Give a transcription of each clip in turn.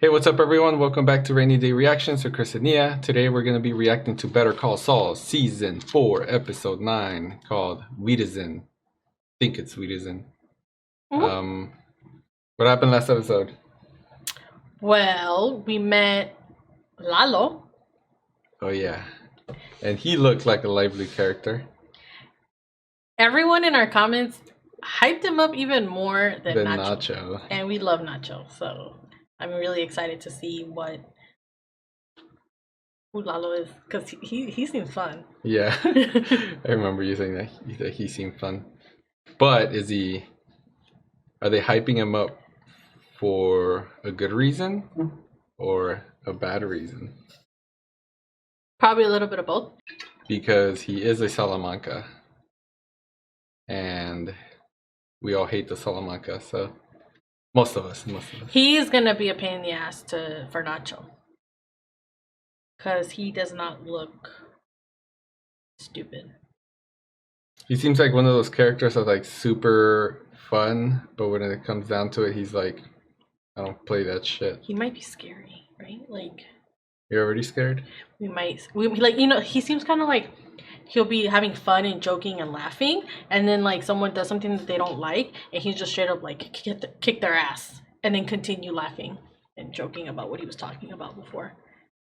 Hey, what's up, everyone? Welcome back to Rainy Day Reactions with Chris and Nia. Today, we're going to be reacting to Better Call Saul, Season 4, Episode 9, called Wiedersehen. I think it's Wiedersehen. What happened last episode? Well, we met Lalo. Oh, yeah. And he looked like a lively character. Everyone in our comments hyped him up even more than Nacho. And we love Nacho, so I'm really excited to see who Lalo is, because he seems fun. Yeah. I remember you saying that he seemed fun. But are they hyping him up for a good reason or a bad reason? Probably a little bit of both. Because he is a Salamanca. And we all hate the Salamanca, so most of us. He's gonna be a pain in the ass for Nacho, because he does not look stupid. He seems like one of those characters that's like super fun, but when it comes down to it, he's like, I don't play that shit. He might be scary, right? Like, you're already scared? We like, he seems kind of like he'll be having fun and joking and laughing, and then like someone does something that they don't like, and he's just straight up like kick their ass, and then continue laughing and joking about what he was talking about before.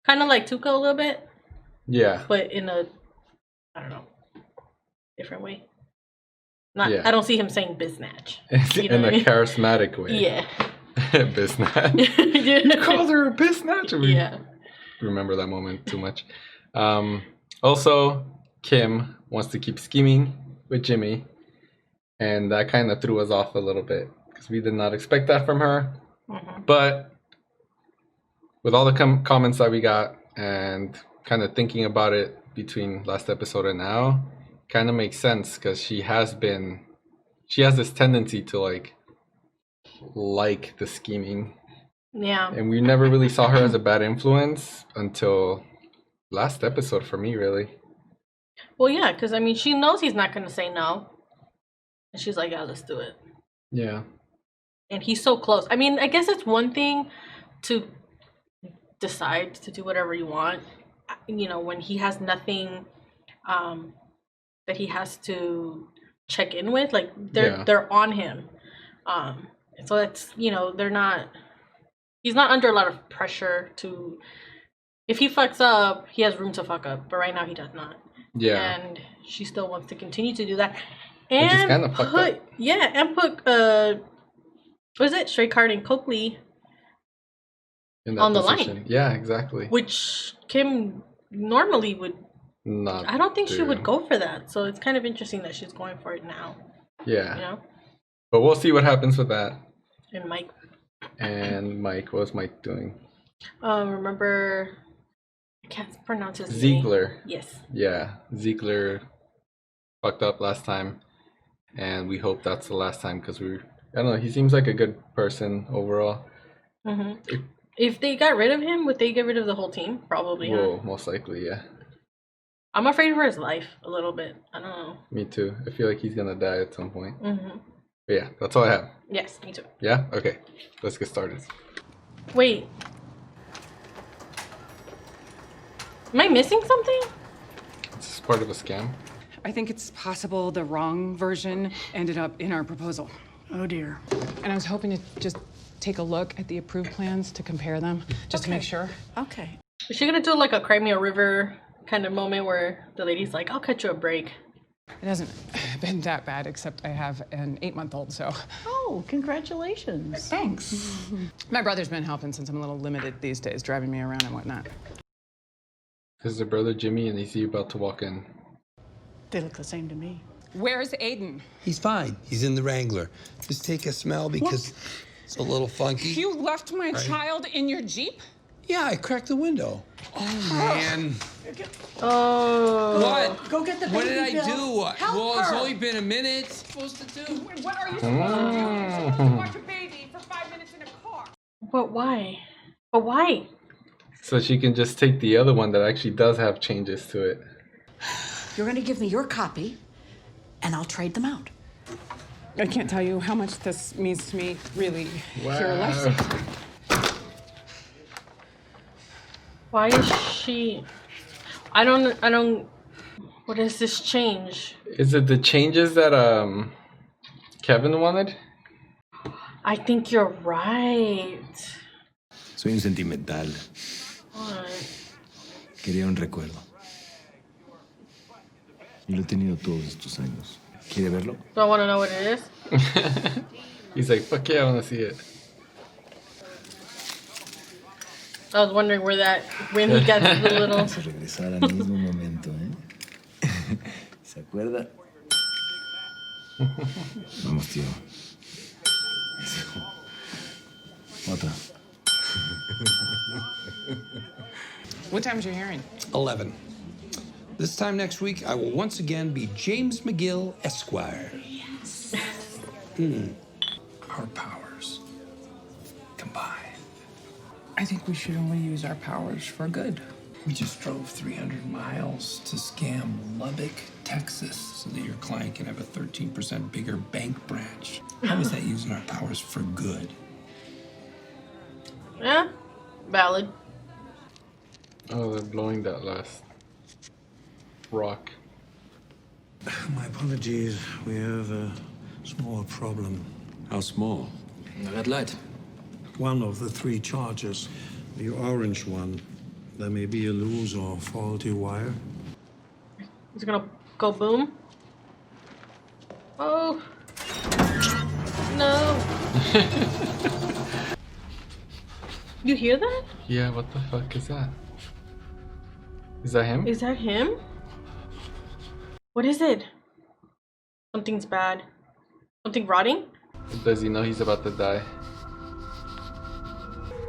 Kind of like Tuca a little bit. Yeah. But in a, I don't know, different way. I don't see him saying biznatch. In a charismatic way. Yeah. Biznatch. You called her a biznatch? Yeah. Remember that moment too much. Also, Kim wants to keep scheming with Jimmy, and that kind of threw us off a little bit because we did not expect that from her. But with all the comments that we got and kind of thinking about it between last episode and now, kind of makes sense because she has this tendency to like the scheming. Yeah. And we never really saw her as a bad influence until last episode for me, really. Well, yeah, because I mean, she knows he's not going to say no. And she's like, yeah, let's do it. Yeah. And he's so close. I mean, I guess it's one thing to decide to do whatever you want, you know, when he has nothing that he has to check in with. Like, they're on him. So that's, you know, he's not under a lot of pressure to, if he fucks up, he has room to fuck up, but right now he does not. Yeah. And she still wants to continue to do that. And which is kind of fucked up. Yeah, and put what is it? Straight Card and Coakley on the line. Yeah, exactly. Which Kim normally would not. I don't think she would go for that. So it's kind of interesting that she's going for it now. Yeah. You know? But we'll see what happens with that. And Mike. What was Mike doing? Remember, I can't pronounce his Ziegler. name. Yes. Yeah, Ziegler fucked up last time, and we hope that's the last time because I don't know, he seems like a good person overall. If they got rid of him, would they get rid of the whole team? Probably. Well, most likely, yeah. I'm afraid for his life a little bit. I don't know. Me too. I feel like he's gonna die at some point. But yeah, that's all I have. Yes, me too. Yeah? Okay. Let's get started. Wait. Am I missing something? Is this part of a scam? I think it's possible the wrong version ended up in our proposal. Oh dear. And I was hoping to just take a look at the approved plans to compare them, just to make sure. Okay. Is she gonna do like a Cry Me a River kind of moment where the lady's like, I'll cut you a break? It hasn't been that bad, except I have an 8-month-old, so. Oh, congratulations. Thanks. My brother's been helping since I'm a little limited these days, driving me around and whatnot. This is her brother Jimmy, and is he about to walk in? They look the same to me. Where's Aiden? He's fine. He's in the Wrangler. Just take a smell because it's a little funky. You left my child in your Jeep? Yeah, I cracked the window. Oh, man. Oh. What? Go get the baby. What did I do? Help well, her. It's only been a minute. Supposed to do. What are you supposed to do? You're supposed to watch a baby for 5 minutes in a car. But why? But why? So she can just take the other one that actually does have changes to it. You're going to give me your copy, and I'll trade them out. I can't tell you how much this means to me, really. Wow. You're a lifesaver. Why is she? I don't. What is this change? Is it the changes that Kevin wanted? I think you're right. Soy un sentimental. What? Quería un recuerdo. Y lo he tenido todos estos años. ¿Quiere verlo? Do I want to know what it is? He's like, fuck yeah, I want to see it. I was wondering when he gets the little. Vamos a regresar al mismo momento, ¿eh? ¿Se acuerda? Vamos, tío. Otra. What time is your hearing? 11. This time next week, I will once again be James McGill, Esquire. Yes. Our powers combined. I think we should only use our powers for good. We just drove 300 miles to scam Lubbock, Texas, so that your client can have a 13% bigger bank branch. How is that using our powers for good? Yeah, valid. Oh, they're blowing that last rock. My apologies. We have a small problem. How small? The red light. One of the 3 charges, the orange one, there may be a loose or faulty wire. He's gonna go boom. Oh. No. You hear that? Yeah, what the fuck is that? Is that him? Is that him? What is it? Something's bad. Something rotting? Does he know he's about to die?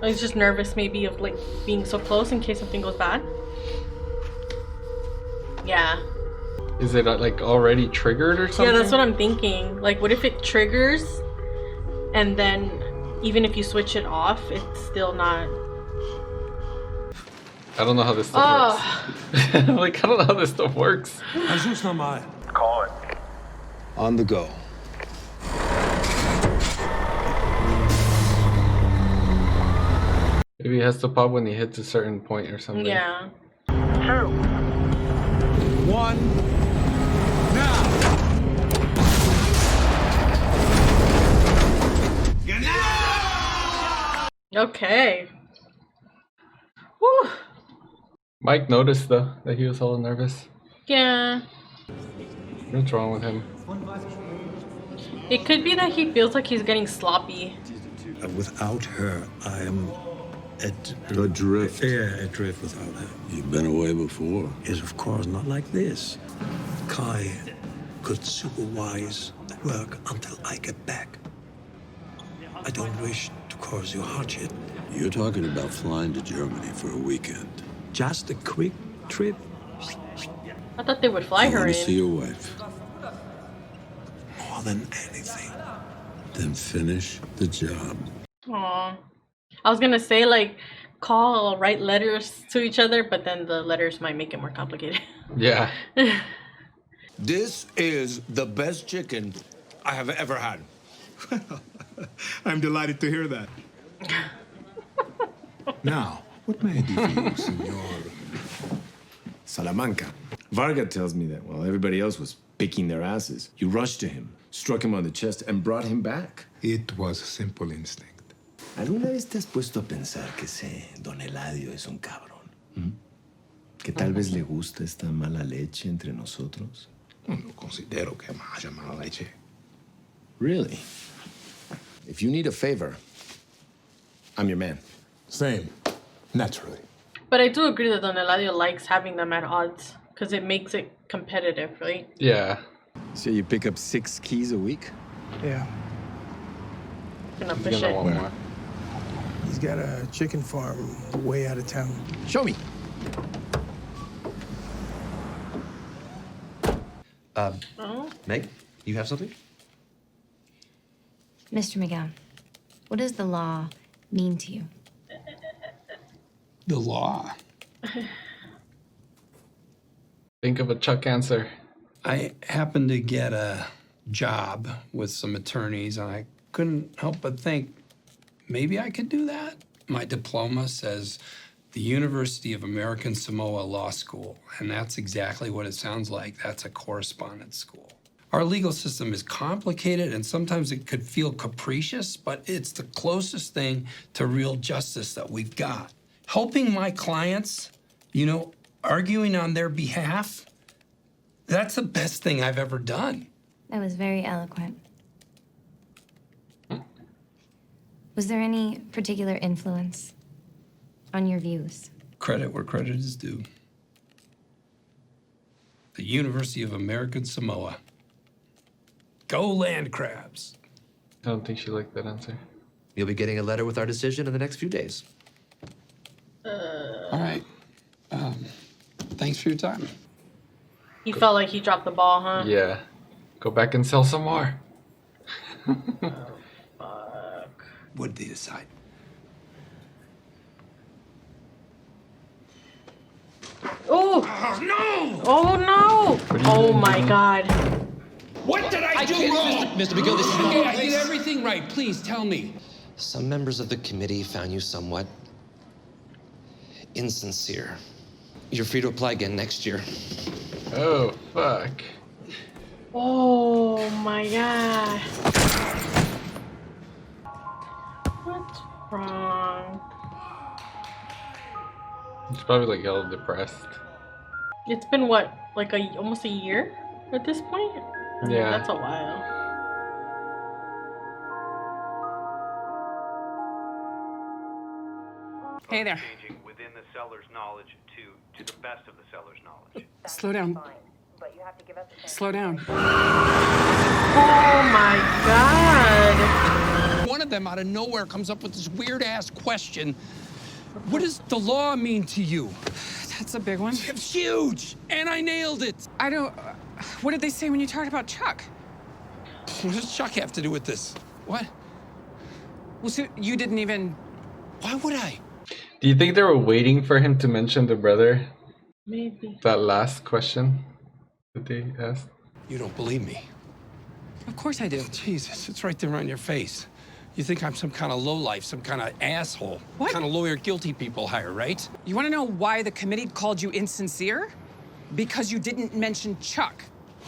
Or he's just nervous maybe of like being so close in case something goes bad? Yeah. Is it like already triggered or something? Yeah, that's what I'm thinking. Like, what if it triggers and then even if you switch it off, it's still not... I don't know how this stuff works. Like, I don't know how this stuff works. Jesus normal. Call it. On the go. Maybe it has to pop when he hits a certain point or something. Yeah. 2. 1. Now! Okay. Whew. Mike noticed though that he was all nervous. Yeah. What's wrong with him? It could be that he feels like he's getting sloppy. Without her, I am Adrift. Yeah, adrift without her. You've been away before. Is of course not like this. Kai could supervise the work until I get back. I don't wish to cause you hardship. You're talking about flying to Germany for a weekend. Just a quick trip. I thought they would fly You her want in. to see your wife? More than anything. Then finish the job. Aw. I was gonna say, like, call or write letters to each other, but then the letters might make it more complicated. Yeah. This is the best chicken I have ever had. I'm delighted to hear that. Now, what may I do for you, Senor Salamanca? Varga tells me that while everybody else was picking their asses, you rushed to him, struck him on the chest, and brought him back. It was a simple instinct. ¿Alguna vez te has puesto a pensar que ese Don Eladio es un cabrón? ¿Que tal vez le gusta esta mala leche entre nosotros? No considero que haya mala leche. Really? If you need a favor, I'm your man. Same. Naturally. But I do agree that Don Eladio likes having them at odds because it makes it competitive, right? Yeah. So you pick up 6 keys a week? Yeah. Gonna He's push gonna it. want more. He's got a chicken farm way out of town. Show me. Oh. Meg, you have something? Mr. Miguel, what does the law mean to you? The law. Think of a Chuck answer. I happened to get a job with some attorneys, and I couldn't help but think maybe I could do that. My diploma says The University of American Samoa Law School, and that's exactly what it sounds like. That's a correspondence school. Our legal system is complicated and sometimes it could feel capricious, but it's the closest thing to real justice that we've got. Helping my clients, you know, arguing on their behalf, that's the best thing I've ever done. That was very eloquent. Was there any particular influence on your views? Credit where credit is due. The University of American Samoa. Go land crabs. I don't think she liked that answer. You'll be getting a letter with our decision in the next few days. All right. Thanks for your time. He felt like he dropped the ball, huh? Yeah. Go back and sell some more. What did they decide? Oh! No! Oh no! Oh my God! What did I do wrong? Mr. McGill, this is not Okay, I did everything right. Please tell me. Some members of the committee found you somewhat insincere. You're free to apply again next year. Oh, fuck. Oh my God! What's wrong? He's probably like hella depressed. It's been what, like almost a year at this point? I mean, Yeah. that's a while. Hey there. Changing within the seller's knowledge to the best of the seller's knowledge. Slow down. Slow down. Oh my God! One of them out of nowhere comes up with this weird-ass question. What does the law mean to you? That's a big one. It's huge, and I nailed it. I don't... What did they say when you talked about Chuck? What does Chuck have to do with this? What? Well, so you didn't even... Why would I? Do you think they were waiting for him to mention the brother? Maybe. That last question that they asked? You don't believe me. Of course I do. Jesus, it's right there on your face. You think I'm some kind of lowlife, some kind of asshole. What? Kind of lawyer guilty people hire, right? You want to know why the committee called you insincere? Because you didn't mention Chuck.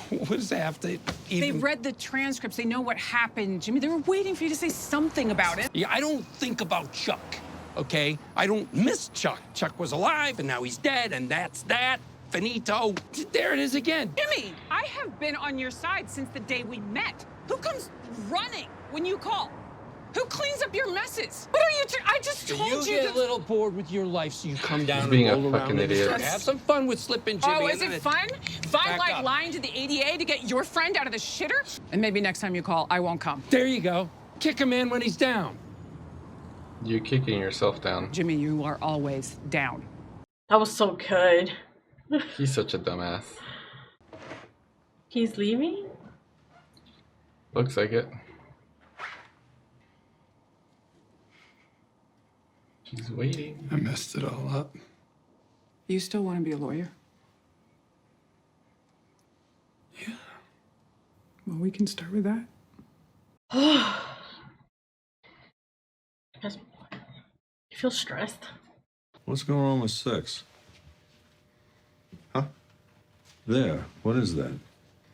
What does that have to even... They read the transcripts. They know what happened, Jimmy. They were waiting for you to say something about it. Yeah, I don't think about Chuck, okay? I don't miss Chuck. Chuck was alive, and now he's dead, and that's that. Finito. There it is again. Jimmy, I have been on your side since the day we met. Who comes running when you call? Who cleans up your messes? What are you I just told you You get to... a little bored with your life, so you come down being and a roll fucking around idiot. and have some fun with slipping Jimmy. Oh, is and it then fun? Fun back like up. lying to the ADA to get your friend out of the shitter? And maybe next time you call, I won't come. There you go. Kick a man when he's down. You're kicking yourself down. Jimmy, you are always down. That was so good. He's such a dumbass. He's leaving? Looks like it. She's waiting. I messed it all up. You still want to be a lawyer? Yeah. Well, we can start with that. You feel stressed? What's going on with 6? Huh? There. What is that?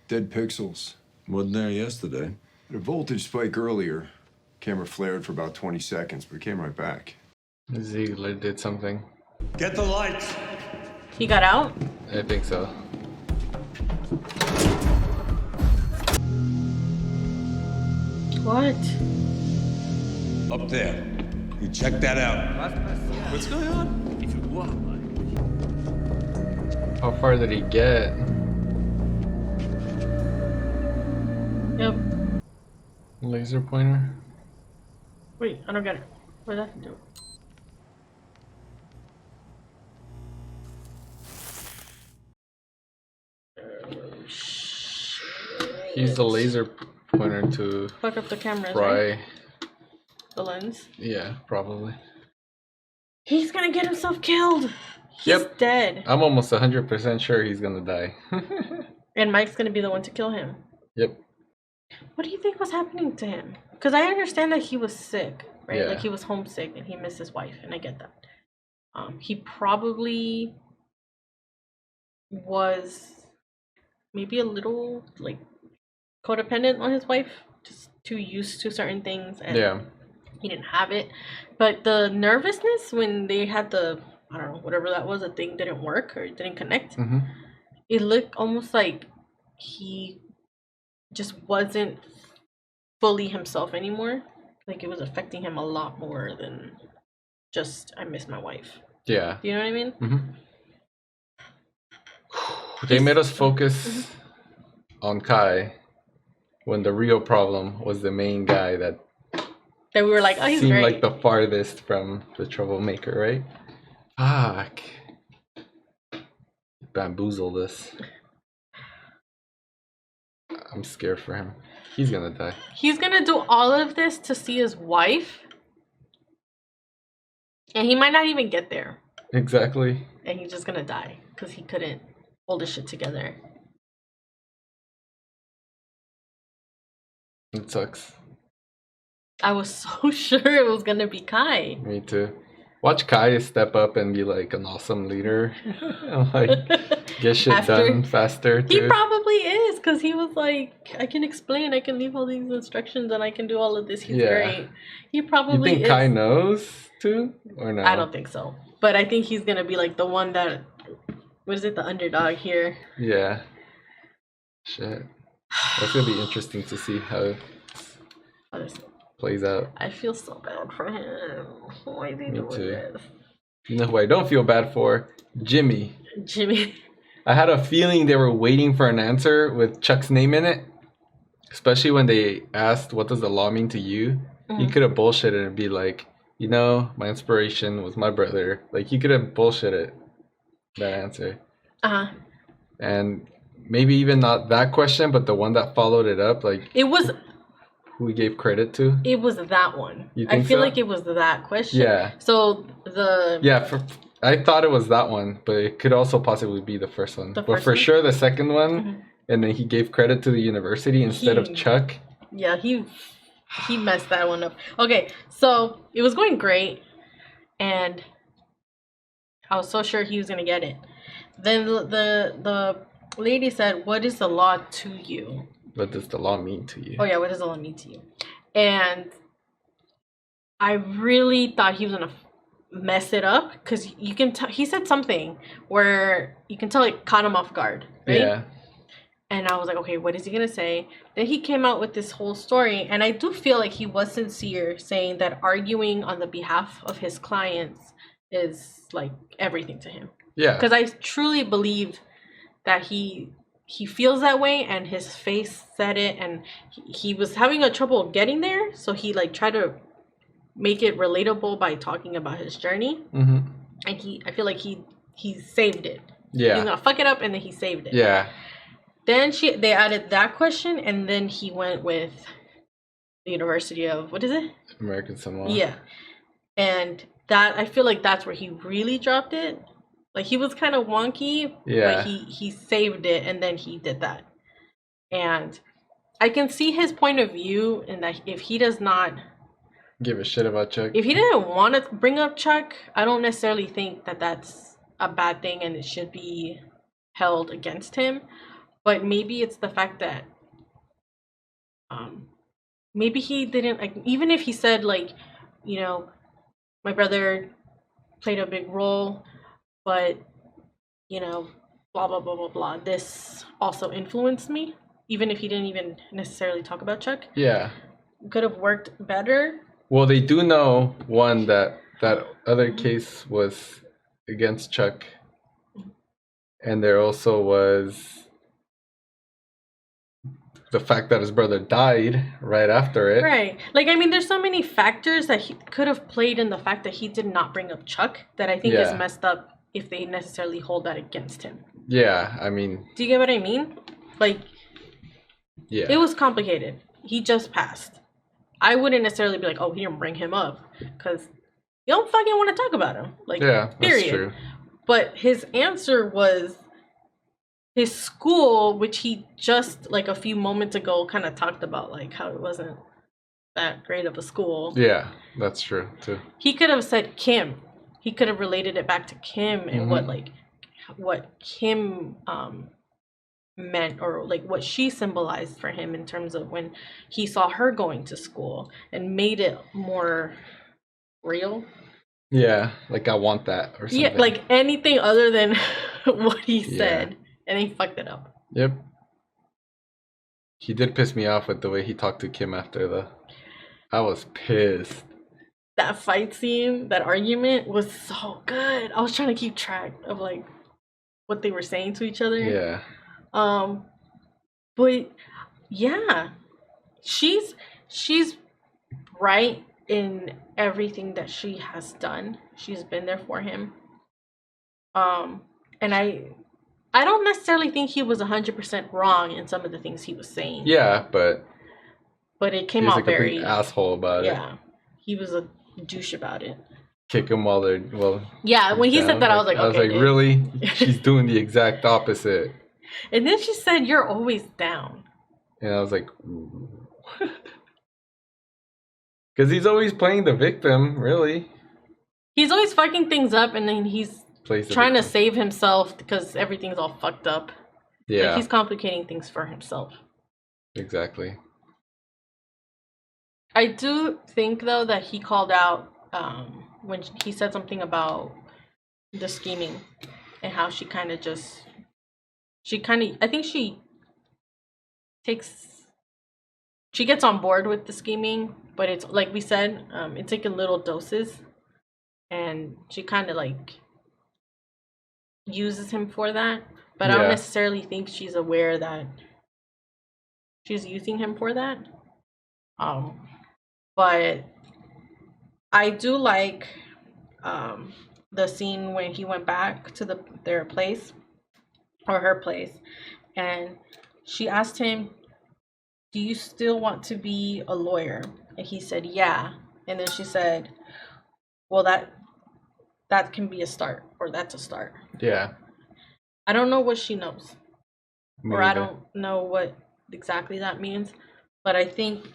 Dead pixels. Wasn't there yesterday. Had a voltage spike earlier. Camera flared for about 20 seconds, but it came right back. Ziegler did something. Get the lights. He got out? I think so. What? Up there. You check that out. What's going on? How far did he get? Yep. Laser pointer? Wait, I don't get it. What does that do? Use the laser pointer to Fuck up the cameras, fry. right? The lens. Yeah, probably. He's gonna get himself killed. He's Yep. dead. I'm almost 100% sure he's gonna die. And Mike's gonna be the one to kill him. Yep. What do you think was happening to him? Because I understand that he was sick, right? Yeah. Like he was homesick and he missed his wife, and I get that. He probably was maybe a little like codependent on his wife, just too used to certain things, and he didn't have it. But the nervousness when they had the, I don't know, whatever that was, a thing didn't work or it didn't connect. It looked almost like he just wasn't fully himself anymore. Like it was affecting him a lot more than just I miss my wife. Yeah. You know what I mean? They made us focus on Kai when the real problem was the main guy that we were like, oh, he's seemed great. like the farthest from the troublemaker, right? Fuck. Bamboozled us. I'm scared for him. He's gonna die. He's gonna do all of this to see his wife, and he might not even get there. Exactly. And he's just gonna die because he couldn't hold his shit together. It sucks. I was so sure it was gonna be Kai. Me too. Watch Kai step up and be like an awesome leader. Like get shit done faster too. He probably is, because he was like, I can explain, I can leave all these instructions, and I can do all of this. He's great. He probably You think Kai knows too? Or no? I don't think so. But I think he's gonna be like the one that, what is it, the underdog here. Yeah. Shit. That's gonna be interesting to see how it plays out. I feel so bad for him. Why is he doing this? You know who I don't feel bad for? Jimmy. Jimmy. I had a feeling they were waiting for an answer with Chuck's name in it. Especially when they asked, what does the law mean to you? He could have bullshitted and be like, you know, my inspiration was my brother. Like, he could have bullshitted that answer. And maybe even not that question, but the one that followed it up. Like, it was... who we gave credit to? It was that one. You think I feel so? like it was that question. Yeah. So the... Yeah, I thought it was that one, but it could also possibly be the first one. But for sure, the second one, and then he gave credit to the university instead of Chuck. Yeah, he messed that one up. Okay, so it was going great, and I was so sure he was gonna get it. Then the lady said, "What is the law to you?" What does the law mean to you? Oh yeah, what does the law mean to you? And I really thought he was gonna mess it up, because you can tell he said something where you can tell it caught him off guard, right? Yeah. And I was like, okay, what is he gonna say? Then he came out with this whole story, and I do feel like he was sincere, saying that arguing on the behalf of his clients is like everything to him. Yeah. Because I truly believe that he feels that way, and his face said it, and he was having a trouble getting there, so he like tried to make it relatable by talking about his journey. And I feel like he saved it. Yeah. He's gonna fuck it up, and then he saved it. Yeah. Then they added that question, and then he went with the University of, what is it? American Samoa. Yeah. And that, I feel like that's where he really dropped it. Like, he was kind of wonky, but he saved it, and then he did that. And I can see his point of view in that if he does not give a shit about Chuck. If he didn't want to bring up Chuck, I don't necessarily think that that's a bad thing and it should be held against him. But maybe it's the fact that maybe he didn't, like, even if he said, like, you know, my brother played a big role, but, you know, blah, blah, blah, blah, blah. This also influenced me, even if he didn't even necessarily talk about Chuck. Yeah. Could have worked better. Well, they do know, one, that other case was against Chuck. And there also was the fact that his brother died right after it. Right. Like, I mean, there's so many factors that he could have played in the fact that he did not bring up Chuck that I think is messed up if they necessarily hold that against him. Yeah, I mean... Do you get what I mean? Like, yeah, it was complicated. He just passed. I wouldn't necessarily be like, oh, he didn't bring him up, because you don't fucking want to talk about him. Like, yeah, period. That's true. But his answer was his school, which he just, like, a few moments ago kind of talked about, like, how it wasn't that great of a school. Yeah, that's true, too. He could have said Kim, he could have related it back to Kim and what Kim meant, or like what she symbolized for him in terms of when he saw her going to school, and made it more real. Yeah, like I want that or something. Yeah, like anything other than what he said, and he fucked it up. Yep. He did piss me off with the way he talked to Kim after the. I was pissed. That fight scene, that argument was so good. I was trying to keep track of like what they were saying to each other. Yeah. But yeah, she's right in everything that she has done. She's been there for him. And I don't necessarily think he was 100% wrong in some of the things he was saying. Yeah, but it came he's out a complete very asshole about it. Yeah, he was a douche about it. Kick him while they're Yeah, when he down. said that, I was like, okay, dude. Really? She's doing the exact opposite. And then she said, "You're always down." And I was like, because he's always playing the victim, really. He's always fucking things up, and then he's trying to save himself because everything's all fucked up. Yeah. Like, he's complicating things for himself. Exactly. I do think, though, that he called out when he said something about the scheming and how she kind of I think she gets on board with the scheming, but it's like we said, it's like in little doses, and she kind of like uses him for that, but I don't necessarily think she's aware that she's using him for that. But I do like the scene when he went back to their place, or her place, and she asked him, "Do you still want to be a lawyer?" And he said, "Yeah." And then she said, "Well, that can be a start, or that's a start." Yeah. I don't know what she knows. Me or I neither. don't know what exactly that means, but I think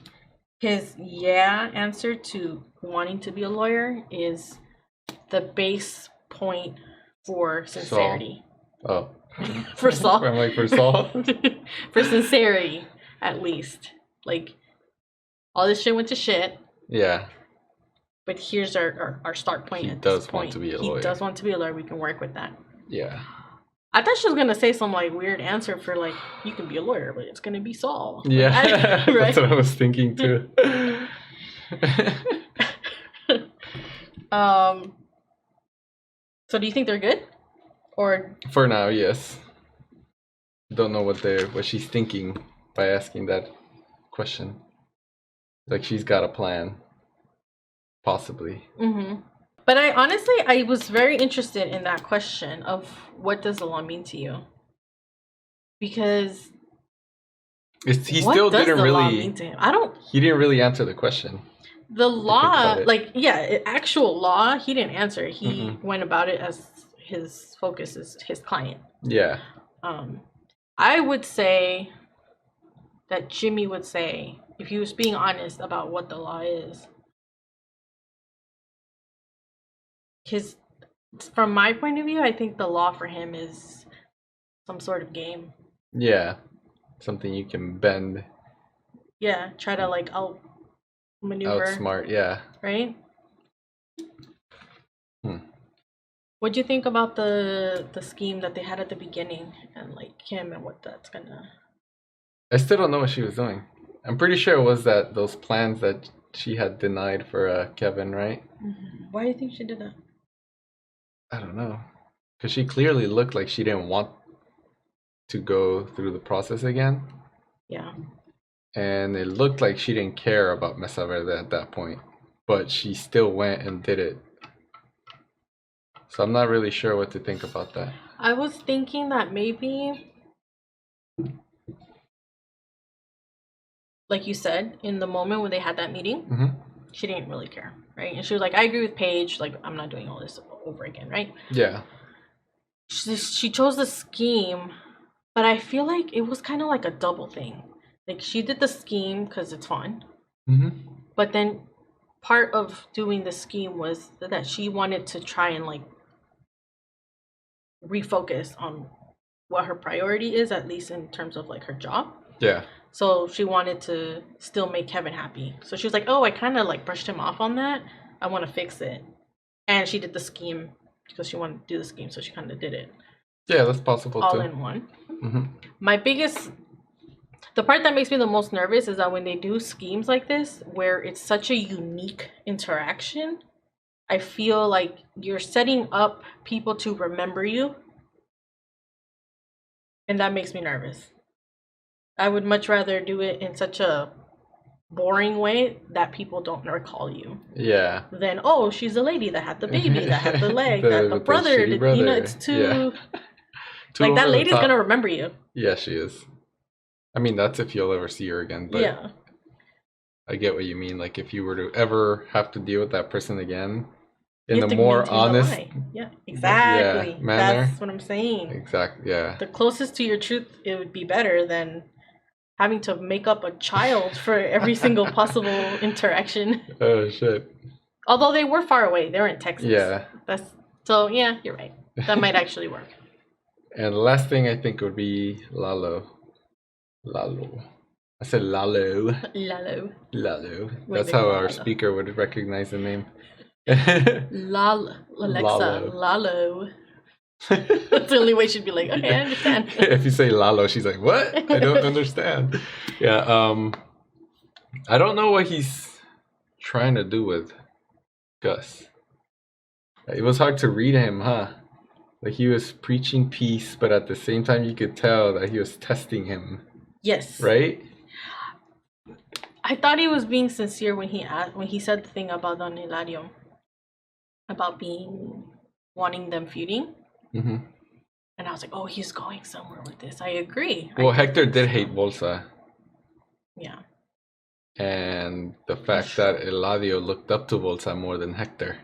his answer to wanting to be a lawyer is the base point for sincerity. Saul. Oh. For Saul. I'm like, for Saul? For sincerity, at least. Like, all this shit went to shit, Yeah. but here's our start point. He at does this want point. to be a He lawyer. does want to be a lawyer. We can work with that. Yeah. I thought she was gonna say some like weird answer for like, you can be a lawyer, but it's gonna be Saul. Yeah. Like, right? That's what I was thinking too. So do you think they're good? Or For now, yes. Don't know what she's thinking by asking that question. Like she's got a plan. Possibly. But I was very interested in that question of what does the law mean to you? Because He what still does didn't the law really. mean to him? I don't. He didn't really answer the question. The law, about it. like actual law, he didn't answer. He went about it as his focus is his client. Yeah. I would say that Jimmy would say, if he was being honest about what the law is, from my point of view, I think the law for him is some sort of game. Yeah. Something you can bend. Yeah, try to like maneuver. Outsmart, yeah. Right? What do you think about the scheme that they had at the beginning and like Kim and what that's gonna? I still don't know what she was doing. I'm pretty sure it was those plans that she had denied for Kevin, right? Why do you think she did that? I don't know. Because she clearly looked like she didn't want to go through the process again. Yeah. And it looked like she didn't care about Mesa Verde at that point. But she still went and did it. So I'm not really sure what to think about that. I was thinking that maybe, like you said, in the moment when they had that meeting, she didn't really care, right? And she was like, I agree with Paige, like, I'm not doing all this over again, right? Yeah. She chose the scheme, but I feel like it was kind of like a double thing. Like, she did the scheme because it's fun, but then part of doing the scheme was that she wanted to try and like refocus on what her priority is, at least in terms of like her job. Yeah. So she wanted to still make Kevin happy. So she was like, oh, I kind of like brushed him off on that. I want to fix it. And she did the scheme because she wanted to do the scheme. So she kind of did it. Yeah, that's possible all too. in one. Mm-hmm. The part that makes me the most nervous is that when they do schemes like this, where it's such a unique interaction, I feel like you're setting up people to remember you. And that makes me nervous. I would much rather do it in such a boring way that people don't recall you. Yeah. Than, oh, she's the lady that had the baby, that had the leg, that the brother. You know, it's too... Yeah. Like, that lady's going to remember you. Yeah, she is. I mean, that's if you'll ever see her again. But yeah. I get what you mean. Like, if you were to ever have to deal with that person again, in a more honest... Yeah, exactly. Yeah, manner. That's what I'm saying. Exactly, yeah. The closest to your truth, it would be better than having to make up a child for every single possible interaction. Oh, shit. Although they were far away. They were in Texas. Yeah. So, yeah, you're right. That might actually work. And the last thing I think would be Lalo. I said Lalo. Lalo. That's how our speaker would recognize the name. Alexa, Lalo. That's the only way she'd be like, okay, I understand. If you say Lalo, she's like, what? I don't understand. Yeah, I don't know what he's trying to do with Gus. It was hard to read him, huh? Like, he was preaching peace, but at the same time you could tell that he was testing him. Yes. Right? I thought he was being sincere when he said the thing about Don Hilario. About wanting them feuding. Mm-hmm. And I was like, oh, he's going somewhere with this. I agree. Well, Hector did hate Bolsa. Yeah. And the fact that Eladio looked up to Bolsa more than Hector.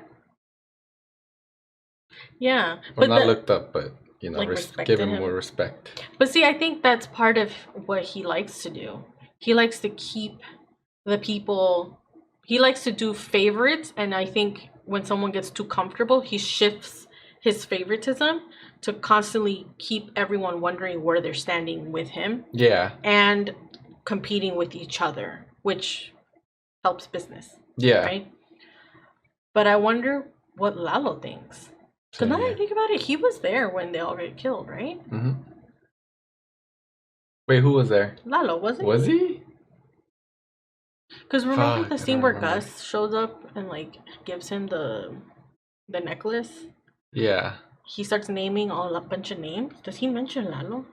Yeah. Well, not looked up, but, you know, like give him more respect. But see, I think that's part of what he likes to do. He likes to keep the people... He likes to do favorites, and I think when someone gets too comfortable, he shifts his favoritism to constantly keep everyone wondering where they're standing with him. Yeah. And competing with each other, which helps business. Yeah. Right? But I wonder what Lalo thinks. Because now that I think about it, he was there when they all get killed, right? Mm-hmm. Wait, who was there? Lalo, wasn't he? Was he? Because remember the scene where Gus shows up and like gives him the necklace? Yeah. He starts naming a bunch of names. Does he mention Lalo?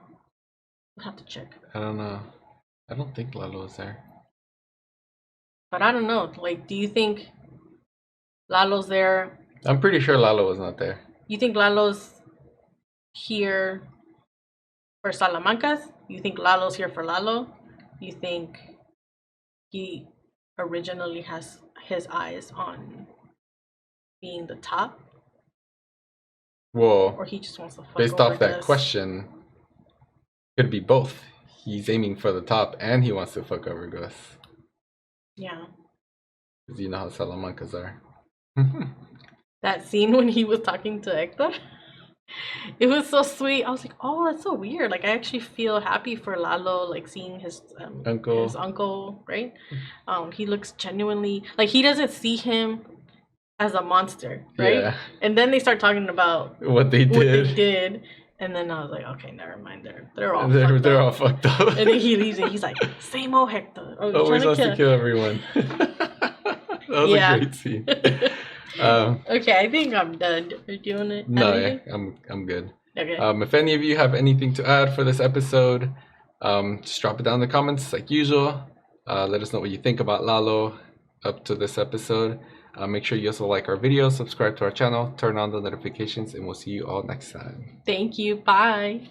We'll have to check. I don't know. I don't think Lalo was there. But I don't know. Like, do you think Lalo's there? I'm pretty sure Lalo was not there. You think Lalo's here for Salamancas? You think Lalo's here for Lalo? You think he originally has his eyes on being the top? Well, or he just wants to fuck based over off that Gus? question, could be both. He's aiming for the top and he wants to fuck over Gus. Yeah. Because you know how Salamancas are. That scene when he was talking to Hector, it was so sweet. I was like, oh, that's so weird. Like, I actually feel happy for Lalo, like seeing his uncle, right? He looks genuinely like he doesn't see him as a monster, right? Yeah. And then they start talking about what they did. And then I was like, okay, never mind. They're all fucked up. And then he leaves and he's like, same old Hector. Oh, always wants to kill everyone. That was a great scene. Okay, I think I'm done. Are you doing it? No, yeah, I'm good. Okay. If any of you have anything to add for this episode, just drop it down in the comments like usual. Let us know what you think about Lalo up to this episode. Make sure you also like our video, subscribe to our channel, turn on the notifications, and we'll see you all next time. Thank you. Bye.